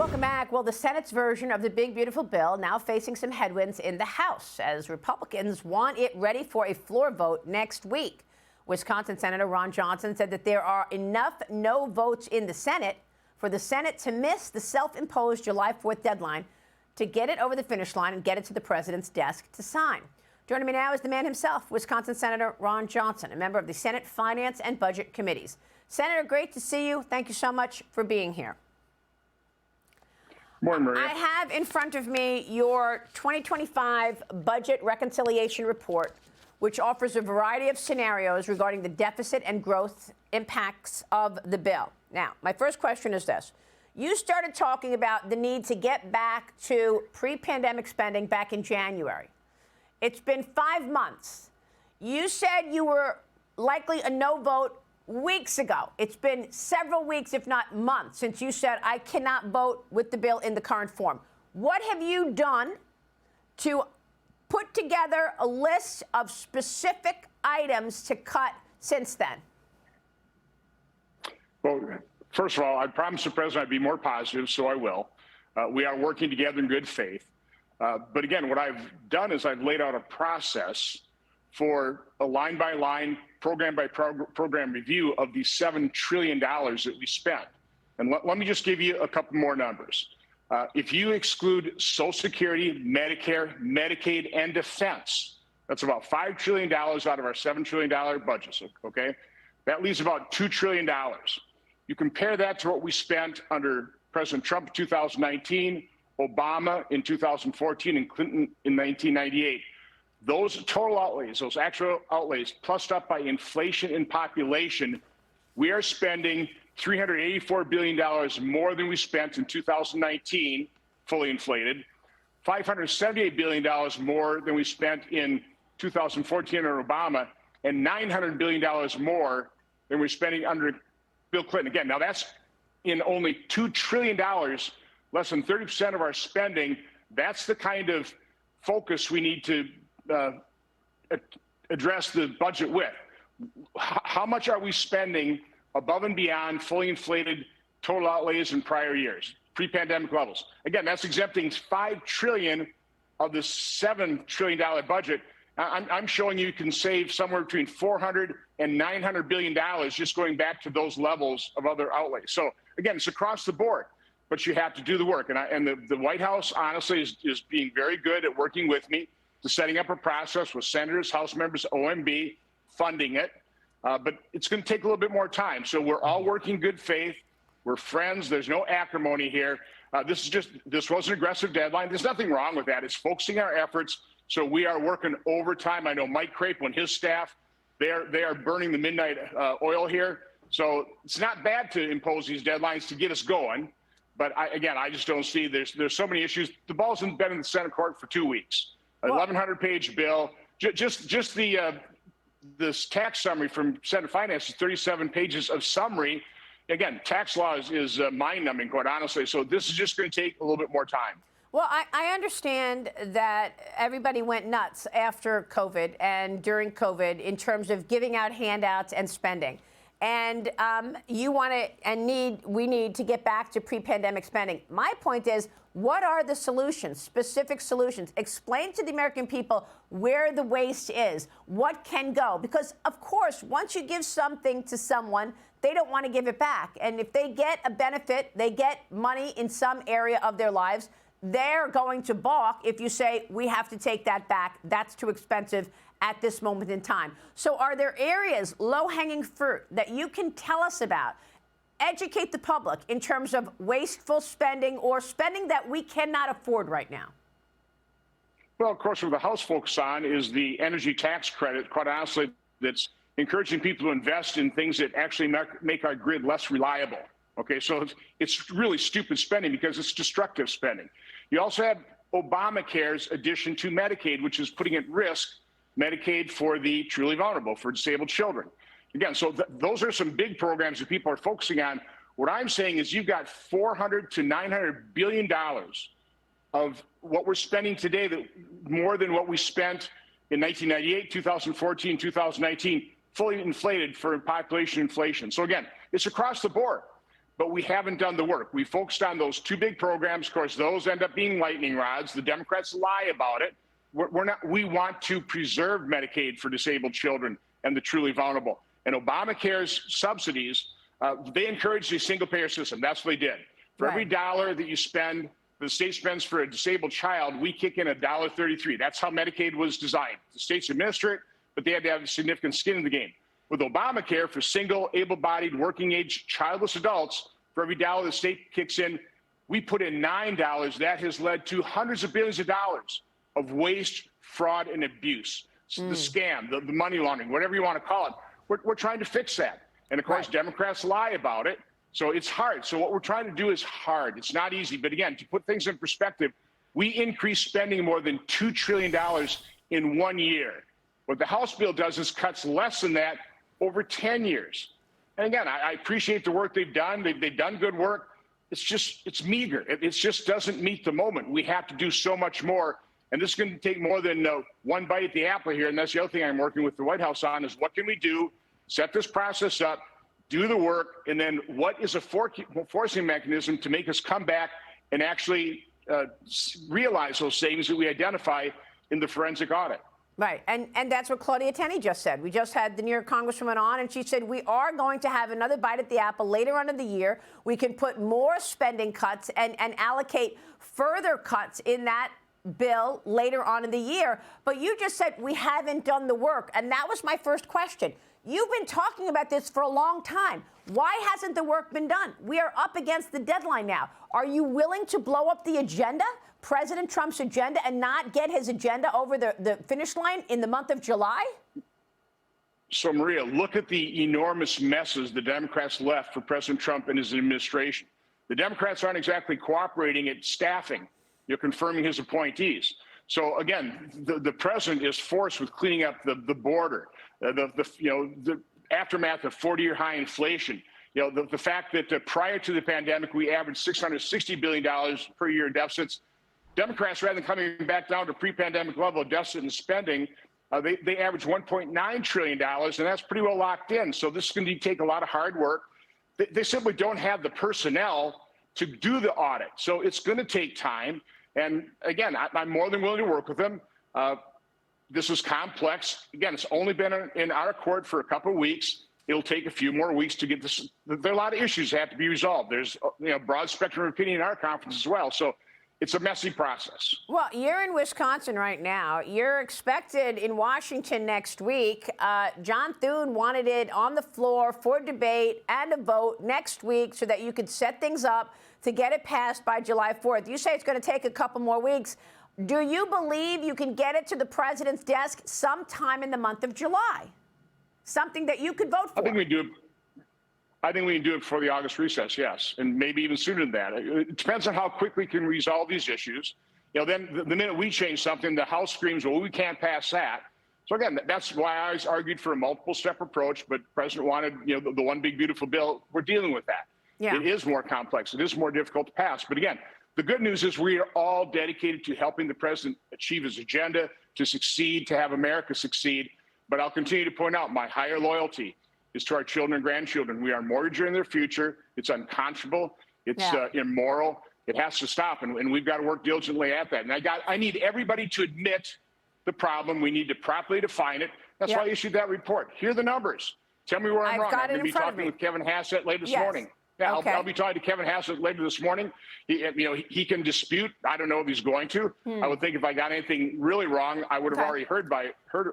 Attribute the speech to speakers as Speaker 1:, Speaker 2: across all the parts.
Speaker 1: Welcome back. Well, the Senate's version of the big, beautiful bill now facing some headwinds in the House as Republicans want it ready for a floor vote next week. Wisconsin Senator Ron Johnson said that there are enough no votes in the Senate for the Senate to miss the self-imposed July 4th deadline to get it over the finish line and get it to the president's desk to sign. Joining me now is the man himself, Wisconsin Senator Ron Johnson, a member of the Senate Finance and Budget Committees. Senator, great to see you. Thank you so much for being here.
Speaker 2: Morning, Maria.
Speaker 1: I have in front of me your 2025 Budget Reconciliation Report, which offers a variety of scenarios regarding the deficit and growth impacts of the bill. Now, my first question is this. You started talking about the need to get back to pre-pandemic spending back in January. It's been 5 months. You said you were likely a no vote weeks ago. It's been several weeks, if not months, since you said I cannot vote with the bill in the current form. What have you done to put together a list of specific items to cut since then?
Speaker 2: Well, first of all, I promised the president I'd be more positive, so I will. We are working together in good faith. But again, what I've done is I've laid out a process for a line-by-line, program-by-program review of the $7 trillion that we spent. And let me just give you a couple more numbers. If you exclude Social Security, Medicare, Medicaid, and defense, that's about $5 trillion out of our $7 trillion budget, okay? That leaves about $2 trillion. You compare that to what we spent under President Trump in 2019, Obama in 2014, and Clinton in 1998. Those total outlays, those actual outlays, plussed up by inflation and population, we are spending $384 billion more than we spent in 2019, fully inflated, $578 billion more than we spent in 2014 under Obama, and $900 billion more than we're spending under Bill Clinton. Again, now that's in only $2 trillion, less than 30% of our spending. That's the kind of focus we need to address the budget with. How much are we spending above and beyond fully inflated total outlays in prior years, pre-pandemic levels? Again, that's exempting $5 trillion of the $7 trillion budget. I'm showing you can save somewhere between $400 and $900 billion just going back to those levels of other outlays. So again, it's across the board, but you have to do the work. And the White House, honestly, is being very good at working with me to setting up a process with senators, House members, OMB, funding it. But it's going to take a little bit more time. So we're all working in good faith. We're friends. There's no acrimony here. This was an aggressive deadline. There's nothing wrong with that. It's focusing our efforts. So we are working overtime. I know Mike Crapo and his staff, they are burning the midnight oil here. So it's not bad to impose these deadlines to get us going. But I just don't see there's so many issues. The ball's been in the Senate court for 2 weeks. 1,100-page bill. Just this tax summary from Senate Finance is 37 pages of summary. Again, tax law is mind-numbing, quite honestly. So this is just going to take a little bit more time.
Speaker 1: Well, I understand that everybody went nuts after COVID and during COVID in terms of giving out handouts and spending. And you want to we need to get back to pre-pandemic spending. My point is, what are the solutions, specific solutions? Explain to the American people where the waste is, what can go. Because, of course, once you give something to someone, they don't want to give it back. And if they get a benefit, they get money in some area of their lives, they're going to balk if you say, we have to take that back. That's too expensive at this moment in time. So are there areas, low-hanging fruit, that you can tell us about? Educate the public in terms of wasteful spending or spending that we cannot afford right now.
Speaker 2: Well, of course, what the House focuses on is the energy tax credit, quite honestly, that's encouraging people to invest in things that actually make our grid less reliable. Okay, so it's really stupid spending because it's destructive spending. You also have Obamacare's addition to Medicaid, which is putting at risk Medicaid for the truly vulnerable, for disabled children. Again, so those are some big programs that people are focusing on. What I'm saying is you've got $400 to $900 billion of what we're spending today, that more than what we spent in 1998, 2014, 2019, fully inflated for population inflation. So again, it's across the board. but we haven't done the work. We focused on those two big programs. Of course, those end up being lightning rods. The Democrats lie about it. We want to preserve Medicaid for disabled children and the truly vulnerable. And Obamacare's subsidies, they encourage the single-payer system. That's what they did. For every dollar that you spend, the state spends for a disabled child, we kick in $1.33. That's how Medicaid was designed. The states administer it, but they had to have significant skin in the game. With Obamacare, for single, able-bodied, working-age, childless adults, for every dollar the state kicks in, we put in $9. That has led to hundreds of billions of dollars of waste, fraud, and abuse. The scam, the money laundering, whatever you want to call it. We're trying to fix that. And, of course, Democrats lie about it. So it's hard. So what we're trying to do is hard. It's not easy. But, again, to put things in perspective, we increased spending more than $2 trillion in 1 year. What the House bill does is cuts less than that over 10 years. And again, I appreciate the work they've done. They've done good work. It's meager. It just doesn't meet the moment. We have to do so much more. And this is going to take more than one bite at the apple here. And that's the other thing I'm working with the White House on is what can we do, set this process up, do the work, and then what is a forcing mechanism to make us come back and actually realize those savings that we identify in the forensic audit.
Speaker 1: Right, and that's what Claudia Tenney just said. We just had the New York Congresswoman on, and she said we are going to have another bite at the apple later on in the year. We can put more spending cuts and allocate further cuts in that bill later on in the year. But you just said we haven't done the work, and that was my first question. You've been talking about this for a long time. Why hasn't the work been done? We are up against the deadline now. Are you willing to blow up the agenda, President Trump's agenda, and not get his agenda over the finish line in the month of July?
Speaker 2: So, Maria, look at the enormous messes the Democrats left for President Trump and his administration. The Democrats aren't exactly cooperating at staffing, confirming his appointees. So, again, the president is forced with cleaning up the border, the aftermath of 40-year high inflation. The fact that prior to the pandemic, we averaged $660 billion per year in deficits. Democrats, rather than coming back down to pre-pandemic level of deficit and spending, they average $1.9 trillion, and that's pretty well locked in. So this is going to take a lot of hard work. They simply don't have the personnel to do the audit. So it's going to take time. And again, I'm more than willing to work with them. This is complex. Again, it's only been in our court for a couple of weeks. It'll take a few more weeks to get this. There are a lot of issues that have to be resolved. There's broad spectrum of opinion in our conference as well. So it's a messy process.
Speaker 1: Well, you're in Wisconsin right now. You're expected in Washington next week. John Thune wanted it on the floor for debate and a vote next week so that you could set things up to get it passed by July 4th. You say it's going to take a couple more weeks. Do you believe you can get it to the president's desk sometime in the month of July? Something that you could vote for?
Speaker 2: I think we can do it before the August recess, yes, and maybe even sooner than that. It depends on how quickly we can resolve these issues. Then the minute we change something, the House screams, well, we can't pass that. So again, that's why I always argued for a multiple-step approach, but the president wanted, the one big, beautiful bill. We're dealing with that. Yeah. It is more complex. It is more difficult to pass. But again, the good news is we are all dedicated to helping the president achieve his agenda, to succeed, to have America succeed. But I'll continue to point out my higher loyalty is to our children and grandchildren. We are mortgaging their future. It's unconscionable. It's immoral. It has to stop, and we've got to work diligently at that. And I need everybody to admit the problem. We need to properly define it. That's why I issued that report. Here are the numbers. Tell me where I'm wrong. I'm going to be talking with Kevin Hassett later this morning. Yeah, okay. I'll be talking to Kevin Hassett later this morning. He can dispute. I don't know if he's going to. I would think if I got anything really wrong, I would have already heard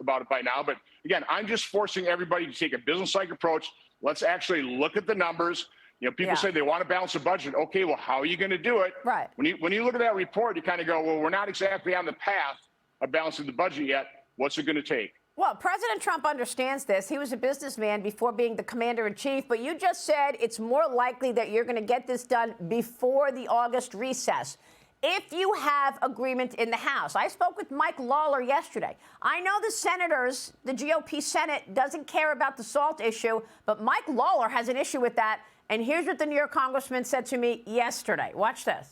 Speaker 2: about it by now. But again, I'm just forcing everybody to take a business-like approach. Let's actually look at the numbers. People say they want to balance the budget. Okay, well, how are you going to do it?
Speaker 1: Right.
Speaker 2: When you look at that report, you kind of go, well, we're not exactly on the path of balancing the budget yet. What's it going to take?
Speaker 1: Well, President Trump understands this. He was a businessman before being the commander-in-chief, but you just said it's more likely that you're going to get this done before the August recess. If you have agreement in the House, I spoke with Mike Lawler yesterday. I know the senators, the GOP Senate, doesn't care about the SALT issue, but Mike Lawler has an issue with that. And here's what the New York congressman said to me yesterday. Watch this.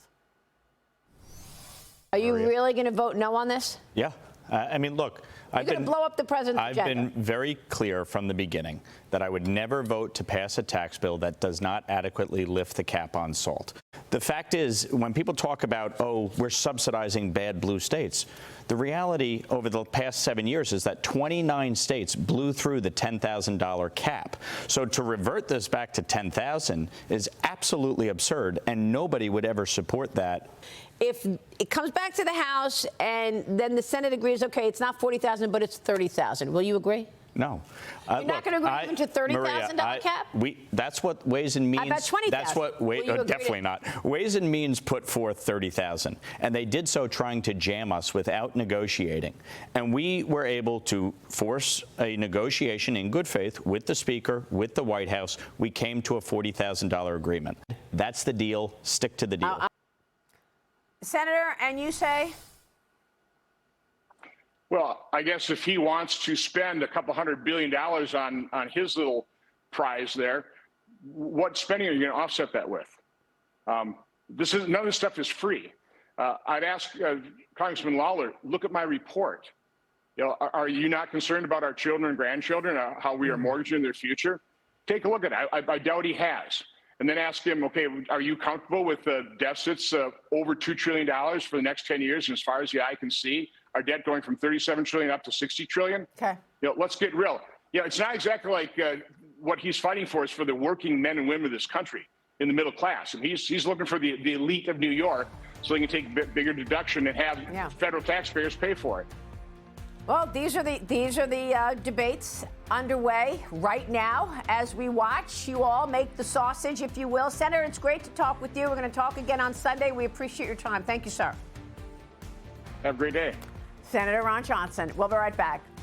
Speaker 1: Are you really going to vote no on this?
Speaker 3: Yeah. I mean, look,
Speaker 1: You're going to blow up the president's
Speaker 3: I've
Speaker 1: agenda.
Speaker 3: been very clear from the beginning that I would never vote to pass a tax bill that does not adequately lift the cap on salt. The fact is, when people talk about, oh, we're subsidizing bad blue states, the reality over the past 7 years is that 29 states blew through the $10,000 cap. So to revert this back to $10,000 is absolutely absurd, and nobody would ever support that.
Speaker 1: If it comes back to the House and then the Senate agrees, okay, it's not 40,000, but it's 30,000, will you agree?
Speaker 3: No.
Speaker 1: You're not going to agree even to $30,000 cap?
Speaker 3: That's what Ways and Means.
Speaker 1: I bet 20,000.
Speaker 3: That's what definitely not. Ways and Means put forth 30,000, and they did so trying to jam us without negotiating. And we were able to force a negotiation in good faith with the Speaker, with the White House. We came to a $40,000 agreement. That's the deal. Stick to the deal.
Speaker 1: Senator, and you say?
Speaker 2: Well, I guess if he wants to spend a couple $100 billion on his little prize there, what spending are you going to offset that with? None of this stuff is free. I'd ask Congressman Lawler, look at my report. You know, are you not concerned about our children and grandchildren, how we are mortgaging their future? Take a look at it. I doubt he has. And then ask him, okay, are you comfortable with deficits over $2 trillion for the next 10 years? And as far as the eye can see, our debt going from 37 trillion up to 60 trillion.
Speaker 1: Okay.
Speaker 2: You know, let's get real. You know, it's not exactly like what he's fighting for is for the working men and women of this country in the middle class. And he's looking for the elite of New York so they can take bigger deduction and have federal taxpayers pay for it.
Speaker 1: Well, these are the debates underway right now as we watch you all make the sausage, if you will. Senator, it's great to talk with you. We're going to talk again on Sunday. We appreciate your time. Thank you, sir.
Speaker 2: Have a great day.
Speaker 1: Senator Ron Johnson. We'll be right back.